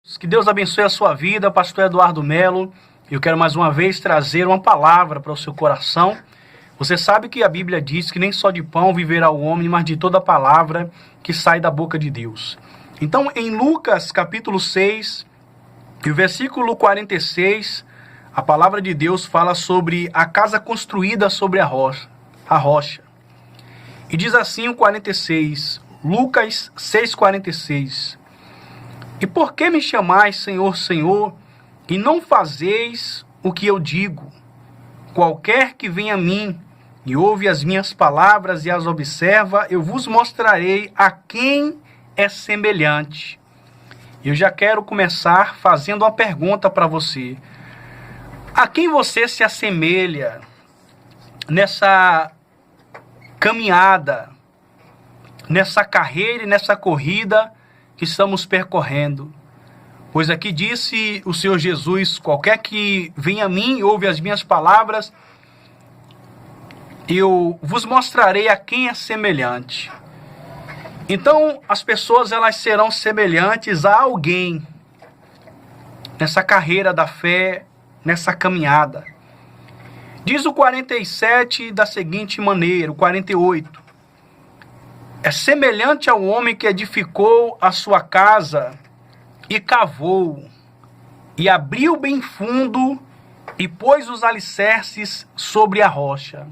Que Deus abençoe a sua vida, pastor Eduardo Melo. Eu quero mais uma vez trazer uma palavra para o seu coração. Você sabe que a Bíblia diz que nem só de pão viverá o homem, mas de toda palavra que sai da boca de Deus. Então, em Lucas capítulo 6, e o versículo 46, a palavra de Deus fala sobre a casa construída sobre a rocha. E diz assim o 46, Lucas 6,46. E por que me chamais Senhor, Senhor, e não fazeis o que eu digo? Qualquer que venha a mim e ouve as minhas palavras e as observa, eu vos mostrarei a quem é semelhante. Eu já quero começar fazendo uma pergunta para você. A quem você se assemelha nessa caminhada, nessa carreira e nessa corrida que estamos percorrendo? Pois aqui disse o Senhor Jesus: qualquer que venha a mim e ouve as minhas palavras, eu vos mostrarei a quem é semelhante. Então, as pessoas elas serão semelhantes a alguém nessa carreira da fé, nessa caminhada. Diz o 47 da seguinte maneira, o 48. É semelhante ao homem que edificou a sua casa e cavou, e abriu bem fundo, e pôs os alicerces sobre a rocha.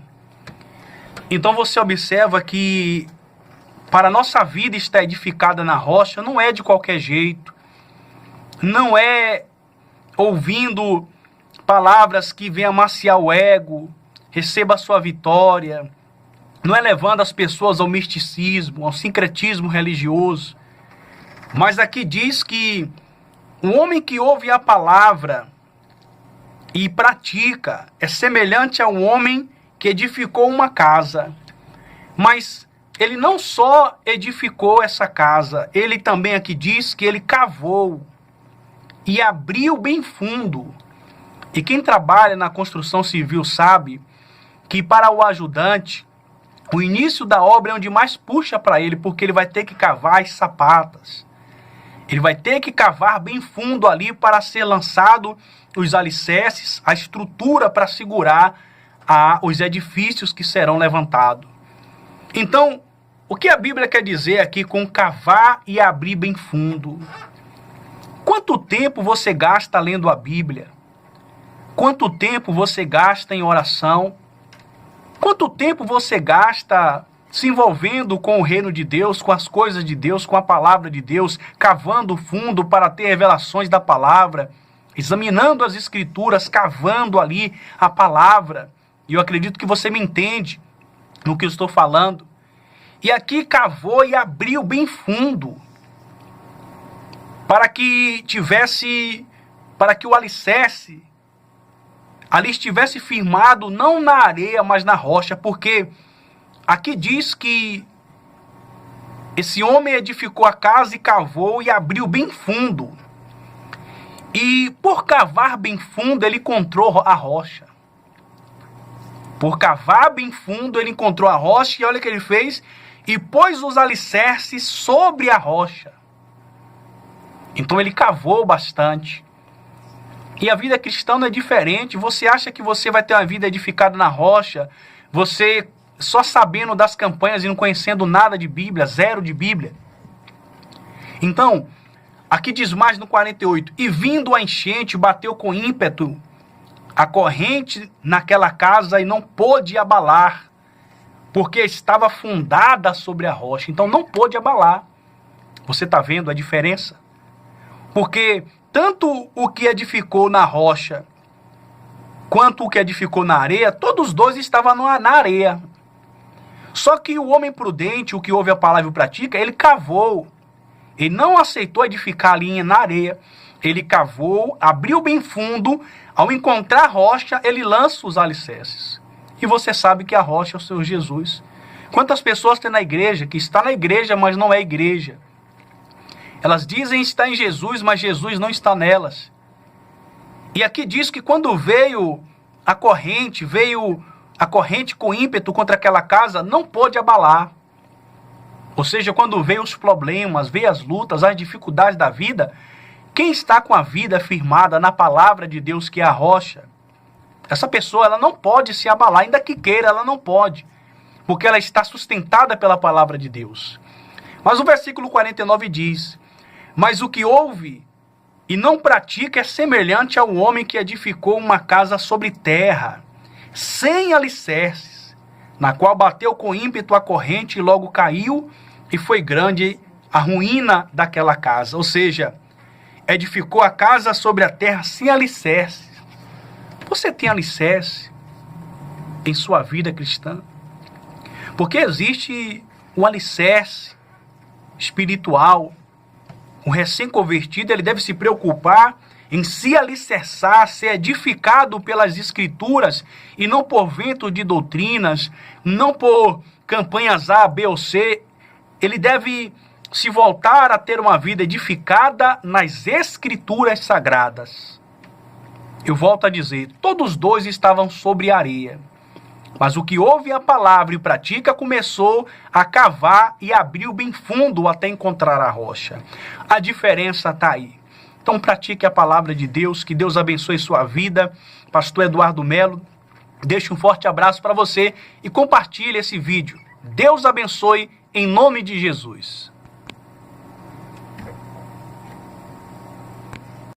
Então você observa que para a nossa vida estar edificada na rocha não é de qualquer jeito, não é ouvindo palavras que venham amaciar o ego, receba a sua vitória, não é levando as pessoas ao misticismo, ao sincretismo religioso. Mas aqui diz que o homem que ouve a palavra e pratica é semelhante a um homem que edificou uma casa. Mas ele não só edificou essa casa, ele também aqui diz que ele cavou e abriu bem fundo. E quem trabalha na construção civil sabe que para o ajudante, o início da obra é onde mais puxa para ele, porque ele vai ter que cavar as sapatas. Ele vai ter que cavar bem fundo ali para ser lançado os alicerces, a estrutura para segurar os edifícios que serão levantados. Então, o que a Bíblia quer dizer aqui com cavar e abrir bem fundo? Quanto tempo você gasta lendo a Bíblia? Quanto tempo você gasta em oração? Quanto tempo você gasta se envolvendo com o reino de Deus, com as coisas de Deus, com a palavra de Deus, cavando fundo para ter revelações da palavra, examinando as escrituras, cavando ali a palavra? E eu acredito que você me entende no que eu estou falando. E aqui cavou e abriu bem fundo, para que o alicerce ali estivesse firmado não na areia, mas na rocha, porque aqui diz que esse homem edificou a casa e cavou e abriu bem fundo. E por cavar bem fundo, ele encontrou a rocha. Por cavar bem fundo, ele encontrou a rocha, e olha o que ele fez, e pôs os alicerces sobre a rocha. Então ele cavou bastante. E a vida cristã não é diferente. Você acha que você vai ter uma vida edificada na rocha, você só sabendo das campanhas e não conhecendo nada de Bíblia, zero de Bíblia? Então, aqui diz mais no 48, e vindo a enchente, bateu com ímpeto a corrente naquela casa e não pôde abalar, porque estava fundada sobre a rocha. Então não pôde abalar. Você está vendo a diferença? Porque tanto o que edificou na rocha, quanto o que edificou na areia, todos os dois estavam na areia. Só que o homem prudente, o que ouve a palavra e pratica, ele cavou. Ele não aceitou edificar a linha na areia. Ele cavou, abriu bem fundo. Ao encontrar a rocha, ele lança os alicerces. E você sabe que a rocha é o Senhor Jesus. Quantas pessoas tem na igreja, que está na igreja, mas não é igreja? Elas dizem estar em Jesus, mas Jesus não está nelas. E aqui diz que quando veio a corrente com ímpeto contra aquela casa, não pôde abalar. Ou seja, quando veio os problemas, veio as lutas, as dificuldades da vida, Quem está com a vida firmada na palavra de Deus, que é a rocha, essa pessoa ela não pode se abalar, ainda que queira, ela não pode, porque ela está sustentada pela palavra de Deus. Mas o versículo 49 diz: mas o que ouve e não pratica é semelhante ao homem que edificou uma casa sobre terra, sem alicerces, na qual bateu com ímpeto a corrente e logo caiu, e foi grande a ruína daquela casa. Ou seja, edificou a casa sobre a terra sem alicerces. Você tem alicerce em sua vida cristã? Porque existe um alicerce espiritual. O recém-convertido, ele deve se preocupar em se alicerçar, ser edificado pelas Escrituras e não por vento de doutrinas, não por campanhas A, B ou C. Ele deve se voltar a ter uma vida edificada nas Escrituras sagradas. Eu volto a dizer, todos dois estavam sobre a areia. Mas o que ouve a palavra e pratica começou a cavar e abriu bem fundo até encontrar a rocha. A diferença está aí. Então pratique a palavra de Deus, que Deus abençoe sua vida. Pastor Eduardo Melo, deixo um forte abraço para você e compartilhe esse vídeo. Deus abençoe em nome de Jesus.